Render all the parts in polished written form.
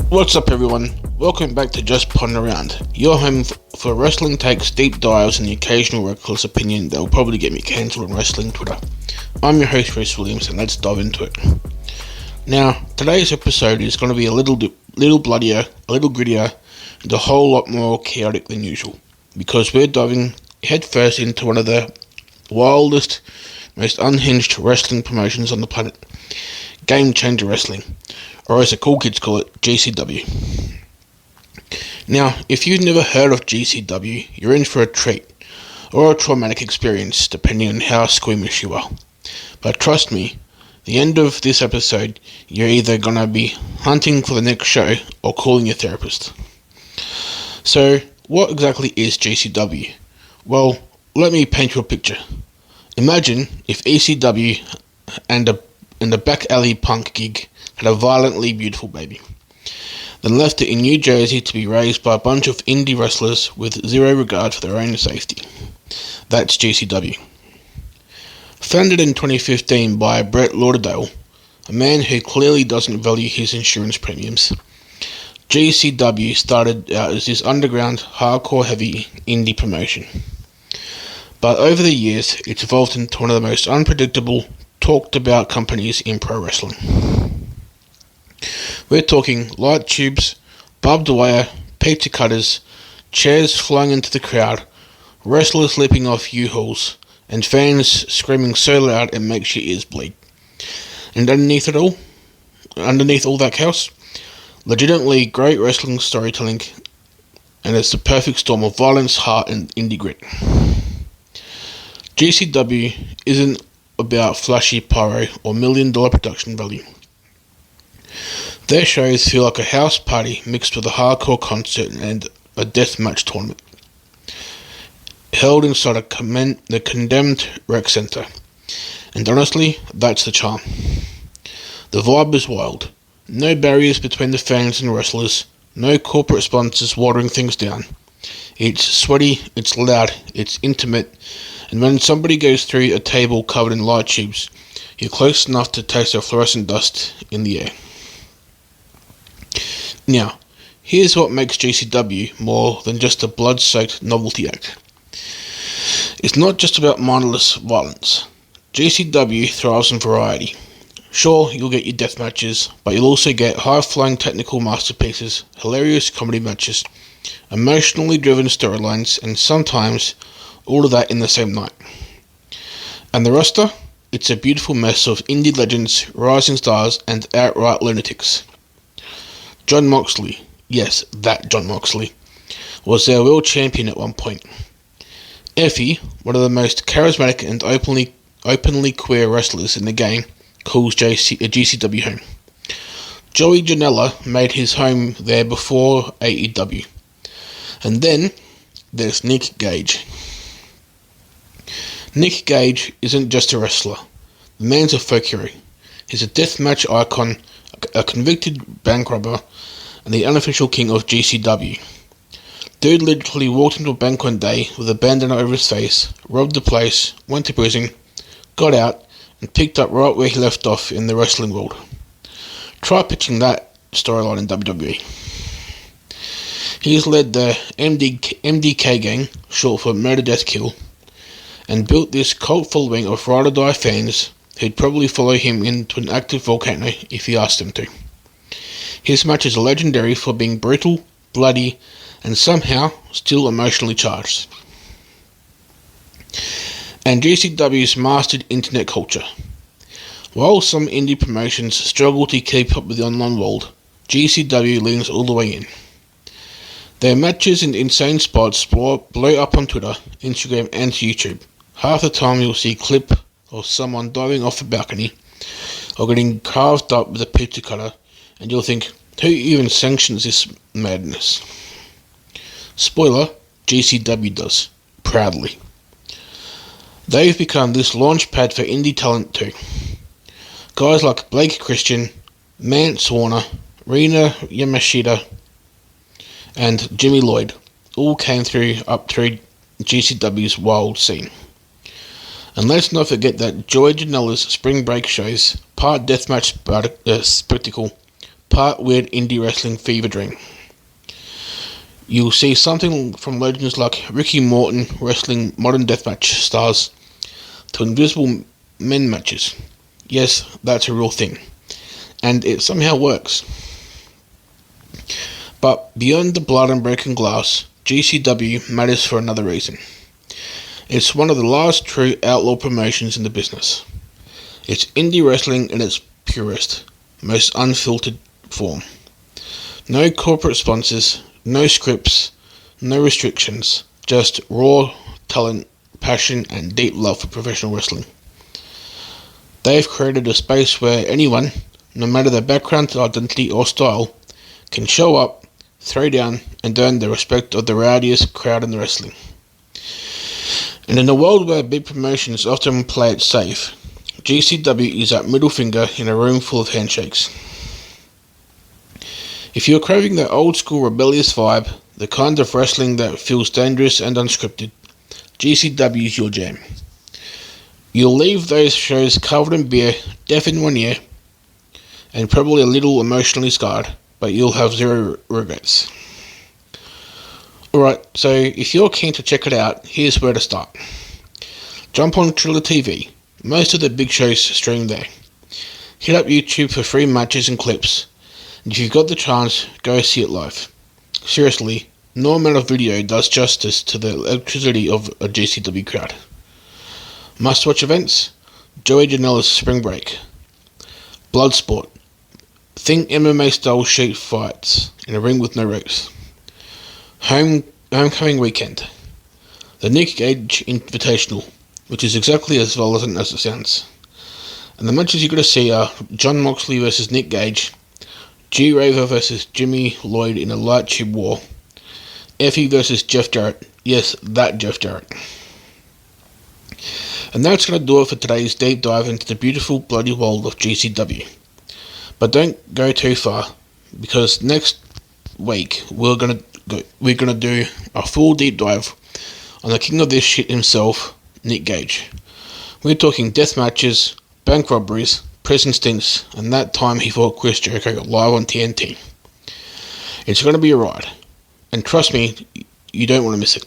What's up, everyone? Welcome back to Just Ponder Around, your home for wrestling takes, deep dives, and the occasional reckless opinion that will probably get me cancelled on wrestling Twitter. I'm your host, Chris Williams, and let's dive into it. Now, today's episode is going to be a little bloodier, a little grittier, and a whole lot more chaotic than usual, because we're diving headfirst into one of the wildest, most unhinged wrestling promotions on the planet, Game Changer Wrestling, or as the cool kids call it, GCW. Now, if you've never heard of GCW, you're in for a treat, or a traumatic experience, depending on how squeamish you are. But trust me, the end of this episode, you're either gonna be hunting for the next show, or calling your therapist. So, what exactly is GCW? Well, let me paint you a picture. Imagine if ECW and a back alley punk gig had a violently beautiful baby, then left it in New Jersey to be raised by a bunch of indie wrestlers with zero regard for their own safety. That's GCW. Founded in 2015 by Brett Lauderdale, a man who clearly doesn't value his insurance premiums, GCW started out as this underground, hardcore heavy indie promotion. But over the years, it's evolved into one of the most unpredictable, talked about companies in pro wrestling. We're talking light tubes, barbed wire, pizza cutters, chairs flying into the crowd, wrestlers leaping off U-hauls, and fans screaming so loud it makes your ears bleed. And underneath all that chaos, legitimately great wrestling storytelling, and it's the perfect storm of violence, heart, and indie grit. GCW isn't about flashy pyro or $1 million production value. Their shows feel like a house party mixed with a hardcore concert and a deathmatch tournament, held inside the condemned rec centre. And honestly, that's the charm. The vibe is wild. No barriers between the fans and wrestlers, no corporate sponsors watering things down. It's sweaty, it's loud, it's intimate, and when somebody goes through a table covered in light tubes, you're close enough to taste the fluorescent dust in the air. Now, here's what makes GCW more than just a blood-soaked novelty act. It's not just about mindless violence. GCW thrives on variety. Sure, you'll get your death matches, but you'll also get high-flying technical masterpieces, hilarious comedy matches, emotionally driven storylines, and sometimes all of that in the same night. And the roster? It's a beautiful mess of indie legends, rising stars, and outright lunatics. John Moxley, yes, that John Moxley, was their world champion at one point. Effie, one of the most charismatic and openly queer wrestlers in the game, calls GCW home. Joey Janela made his home there before AEW. And then there's Nick Gage. Nick Gage isn't just a wrestler. The man's a folk hero. He's a deathmatch icon, a convicted bank robber, and the unofficial king of GCW. Dude literally walked into a bank one day with a bandana over his face, robbed the place, went to prison, got out, and picked up right where he left off in the wrestling world. Try pitching that storyline in WWE. He's led the MDK gang, short for Murder Death Kill, and built this cult following of ride-or-die fans who'd probably follow him into an active volcano if he asked them to. His matches are legendary for being brutal, bloody, and somehow still emotionally charged. And GCW's mastered internet culture. While some indie promotions struggle to keep up with the online world, GCW leans all the way in. Their matches in insane spots blow up on Twitter, Instagram, and YouTube. Half the time you'll see a clip of someone diving off a balcony or getting carved up with a pizza cutter, and you'll think, who even sanctions this madness? Spoiler, GCW does. Proudly. They've become this launch pad for indie talent too. Guys like Blake Christian, Mance Warner, Rina Yamashita, and Jimmy Lloyd all came up through GCW's wild scene. And let's not forget that Joey Janela's spring break shows, part deathmatch spectacle, part weird indie wrestling fever dream. You'll see something from legends like Ricky Morton wrestling modern deathmatch stars to invisible men matches. Yes, that's a real thing. And it somehow works. But beyond the blood and broken glass, GCW matters for another reason. It's one of the last true outlaw promotions in the business. It's indie wrestling in its purest, most unfiltered form. No corporate sponsors, no scripts, no restrictions, just raw talent, passion and deep love for professional wrestling. They've created a space where anyone, no matter their background, identity or style, can show up, throw down and earn the respect of the rowdiest crowd in wrestling. And in a world where big promotions often play it safe, GCW is that middle finger in a room full of handshakes. If you're craving that old school rebellious vibe, the kind of wrestling that feels dangerous and unscripted, GCW is your jam. You'll leave those shows covered in beer, deaf in one ear, and probably a little emotionally scarred, but you'll have zero regrets. Alright, so if you're keen to check it out, here's where to start. Jump on Triller TV. Most of the big shows stream there. Hit up YouTube for free matches and clips, and if you've got the chance, go see it live. Seriously, no amount of video does justice to the electricity of a GCW crowd. Must-watch events? Joey Janela's Spring Break. Bloodsport. Think MMA-style sheet fights in a ring with no ropes. Homecoming Weekend. The Nick Gage Invitational, which is exactly as violent as it sounds. And the matches you're going to see are John Moxley vs Nick Gage, G-Raver vs Jimmy Lloyd in a light tube war, Effie vs Jeff Jarrett, yes, that Jeff Jarrett. And that's going to do it for today's deep dive into the beautiful bloody world of GCW. But don't go too far, because next week we're gonna do a full deep dive on the king of this shit himself, Nick Gage. We're talking death matches, bank robberies, prison stints, and that time he fought Chris Jericho live on TNT. It's going to be a ride, and trust me, you don't want to miss it.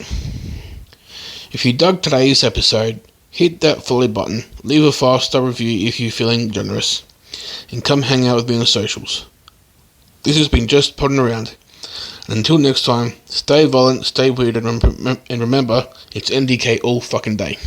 If you dug today's episode, hit that follow button, leave a 5-star review if you're feeling generous, and come hang out with me on the socials. This has been Just Podding Around, and until next time, stay violent, stay weird, and remember, it's MDK all fucking day.